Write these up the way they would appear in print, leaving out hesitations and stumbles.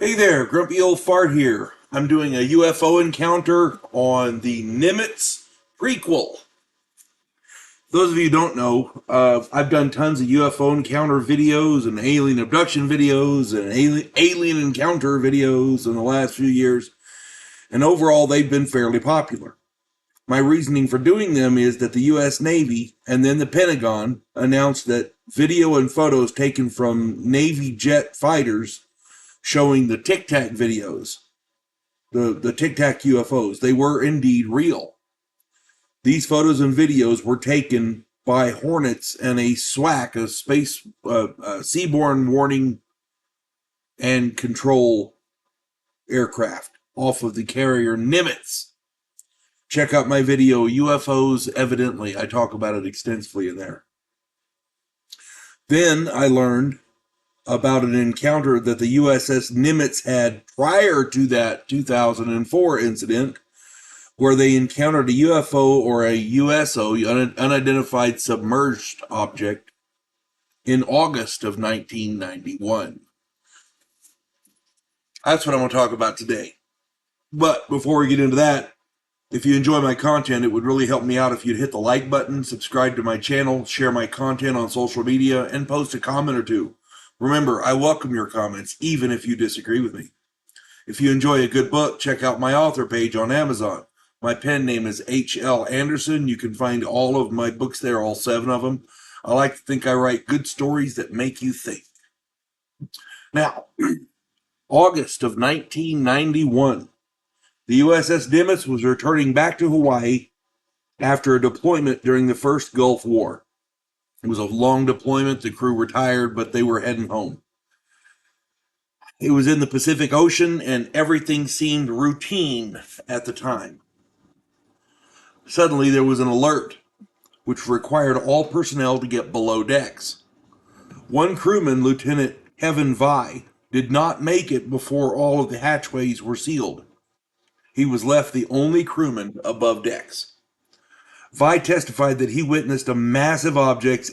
Hey there, grumpy old fart here. I'm doing a UFO encounter on the NIMITZ Prequel. Those of you who don't know, I've done tons of UFO encounter videos and alien abduction videos and alien encounter videos in the last few years, and overall they've been fairly popular. My reasoning for doing them is that the U.S. Navy and then the Pentagon announced that video and photos taken from Navy jet fighters showing the Tic Tac videos, the Tic Tac UFOs, they were indeed real. These photos and videos were taken by Hornets and a SWAC, a space seaborne warning and control aircraft off of the carrier NIMITZ. Check out my video, UFOs Evidently. I talk about it extensively in there. Then I learned about an encounter that the USS Nimitz had prior to that 2004 incident, where they encountered a UFO or a USO, unidentified submerged object, in August of 1991. That's what I'm going to talk about today. But before we get into that, if you enjoy my content, it would really help me out if you'd hit the like button, subscribe to my channel, share my content on social media, and post a comment or two. Remember, I welcome your comments, even if you disagree with me. If you enjoy a good book, check out my author page on Amazon. My pen name is H.L. Anderson. You can find all of my books there, all 7 of them. I like to think I write good stories that make you think. Now, August of 1991, the USS Nimitz was returning back to Hawaii after a deployment during the first Gulf War. It was a long deployment. The crew were tired, but they were heading home. It was in the Pacific Ocean, and everything seemed routine at the time. Suddenly, there was an alert, which required all personnel to get below decks. One crewman, Lieutenant Kevin Vi, did not make it before all of the hatchways were sealed. He was left the only crewman above decks. Vi testified that he witnessed a massive object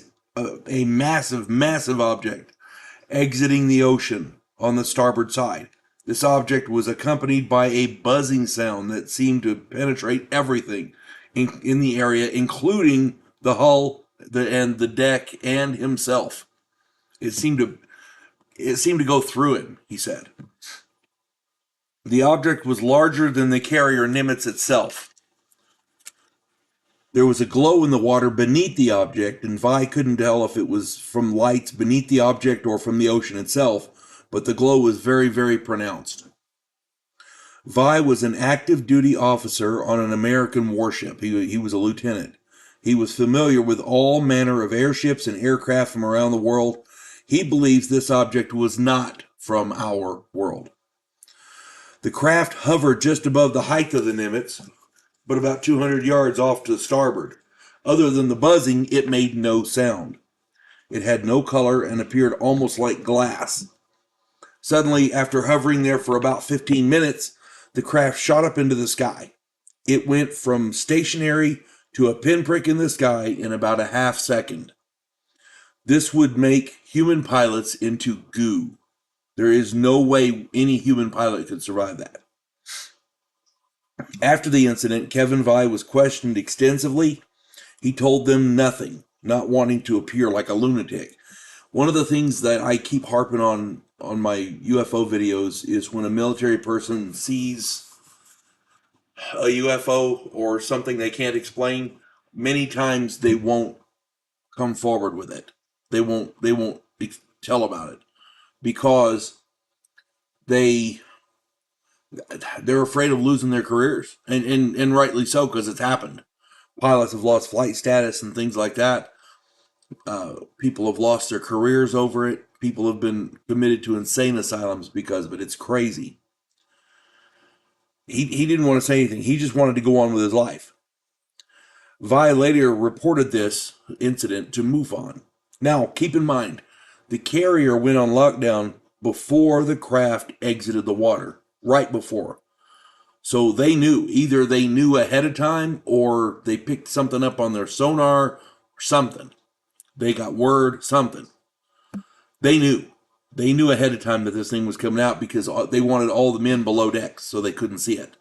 exiting the ocean on the starboard side. This object was accompanied by a buzzing sound that seemed to penetrate everything in the area, including the hull, the deck, and himself. It seemed to go through him, he said. The object was larger than the carrier Nimitz itself. There was a glow in the water beneath the object, and Vi couldn't tell if it was from lights beneath the object or from the ocean itself, but the glow was very, very pronounced. Vi was an active duty officer on an American warship. He was a lieutenant. He was familiar with all manner of airships and aircraft from around the world. He believes this object was not from our world. The craft hovered just above the height of the Nimitz, but about 200 yards off to the starboard. Other than the buzzing, it made no sound. It had no color and appeared almost like glass. Suddenly, after hovering there for about 15 minutes, the craft shot up into the sky. It went from stationary to a pinprick in the sky in about a half second. This would make human pilots into goo. There is no way any human pilot could survive that. After the incident, Kevin Vi was questioned extensively. He told them nothing, not wanting to appear like a lunatic. One of the things that I keep harping on my UFO videos is when a military person sees a UFO or something they can't explain, many times they won't come forward with it. They won't tell about it because they're afraid of losing their careers, and rightly so, because it's happened. Pilots have lost flight status and things like that. People have lost their careers over it. People have been committed to insane asylums because of it. It's crazy. He didn't want to say anything. He just wanted to go on with his life. Vi later reported this incident to MUFON. Now, keep in mind, the carrier went on lockdown before the craft exited the water. Right before. So they knew. Either they knew ahead of time or they picked something up on their sonar or something. They got word, something. They knew. They knew ahead of time that this thing was coming out because they wanted all the men below decks so they couldn't see it.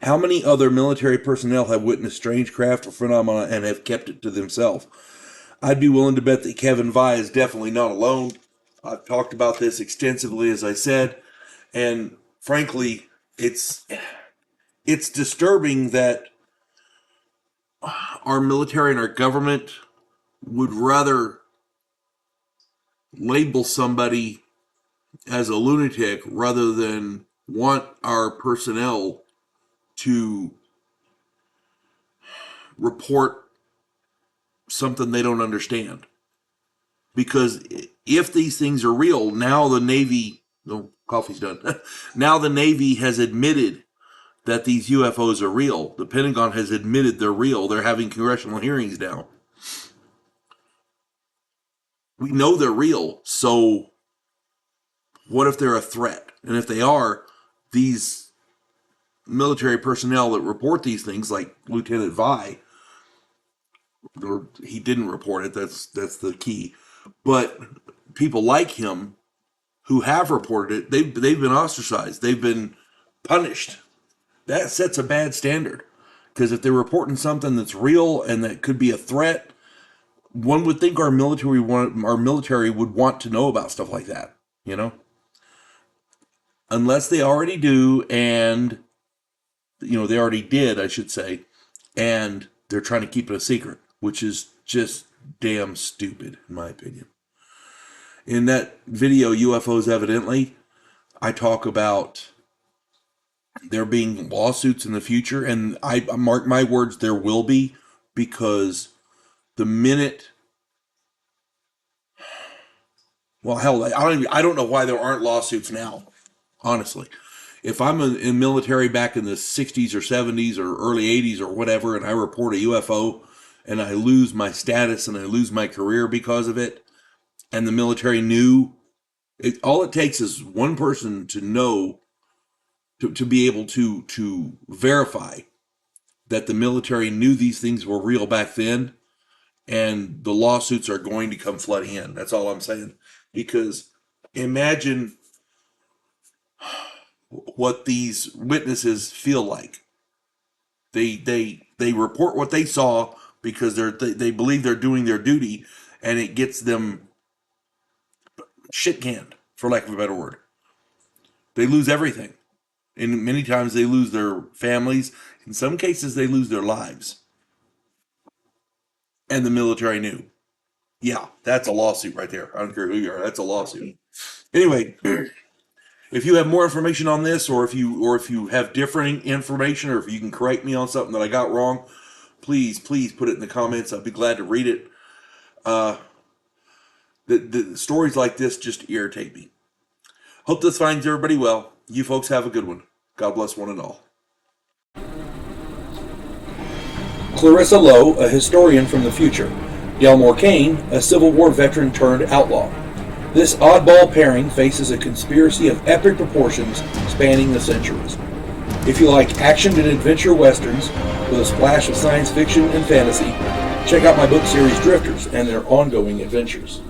How many other military personnel have witnessed strange craft or phenomena and have kept it to themselves? I'd be willing to bet that Kevin Vi is definitely not alone. I've talked about this extensively, as I said, and frankly, it's disturbing that our military and our government would rather label somebody as a lunatic rather than want our personnel to report something they don't understand. Because if these things are real, now the Navy, no, coffee's done. Now the Navy has admitted that these UFOs are real. The Pentagon has admitted they're real. They're having congressional hearings now. We know they're real, so what if they're a threat? And if they are, these military personnel that report these things, like Lieutenant Vi, or he didn't report it, that's the key. But people like him who have reported it, they've been ostracized. They've been punished. That sets a bad standard. Because if they're reporting something that's real and that could be a threat, one would think our military would want to know about stuff like that, you know? Unless they already do, and they already did, I should say, and they're trying to keep it a secret, which is just damn stupid, in my opinion. In that video, UFOs Evidently, I talk about there being lawsuits in the future, and I mark my words, there will be, because the minute, well, hell, I don't know why there aren't lawsuits now, honestly. If I'm in military back in the 60s or 70s or early 80s or whatever, and I report a UFO and I lose my status and I lose my career because of it, and the military knew, all it takes is one person to know, to be able to verify that the military knew these things were real back then, and the lawsuits are going to come flooding in. That's all I'm saying. Because imagine what these witnesses feel like. They report what they saw because they believe they're doing their duty, and it gets them shit canned, for lack of a better word. They lose everything. And many times they lose their families. In some cases, they lose their lives. And the military knew. Yeah, that's a lawsuit right there. I don't care who you are. That's a lawsuit. Anyway, if you have more information on this, or if you have different information, or if you can correct me on something that I got wrong, please put it in the comments. I'd be glad to read it. The stories like this just irritate me. Hope this finds everybody well. You folks have a good one. God bless one and all. Clarissa Lowe, a historian from the future. Delmore Kane, a Civil War veteran turned outlaw. This oddball pairing faces a conspiracy of epic proportions spanning the centuries. If you like action and adventure westerns with a splash of science fiction and fantasy, check out my book series Drifters and their ongoing adventures.